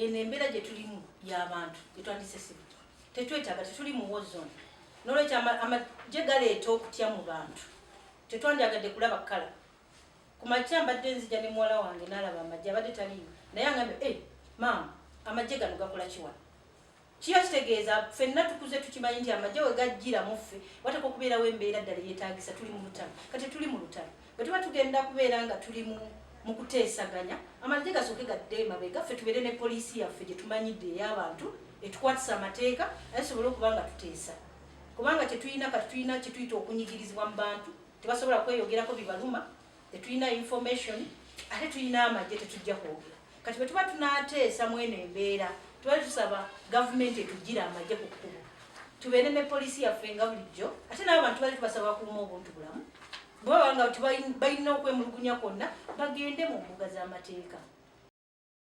eno embeera gye tulimu y'abantu gyetwandise sibu tetwetaaga tetuli mu war zone n'olwekyo amagye galeeta okutya mu bantu tetwandyagadde kulaba kkala ku makya mbadde nzija ne muwala wange n'alaba amagye abadde taliiyo naye agambe maama amagye gano gakola kiwa kiyo kitegeeza ffenna tukuze tukimanyi nti amagye we gajjira mu ffe wateka okubeerawo embeera ddala yeetaagisa tuli mu lutalo kati tuli mu lutalo bwe tuba tugenda kubeera nga tuli mu kuteesaganya amagye gasooke gadde emabega ffe tubeere ne poliisi yaffe gye tumanyidde ey'abantu etukwatisa amateeka aye tusobole okuba nga tuteesa kubanga tetulina kati tulina kyetuyita okunyigirizibwa mu bantu tebasobola kweyogerako bibaluma tetulina information ate tulina amagye tetujja kwogera kati bwe tuba tunaateesa mu eno embeera tuba tusaba gavumenti etugire amagye ku kkubo tubeere ne poliisi yaffe nga bulijjo ate n'abo bantu bali tubasaba kuuma obuntu bulamu bwe baba nga balina okwemulugunya kwonna bagende mu mbuga z'amateeka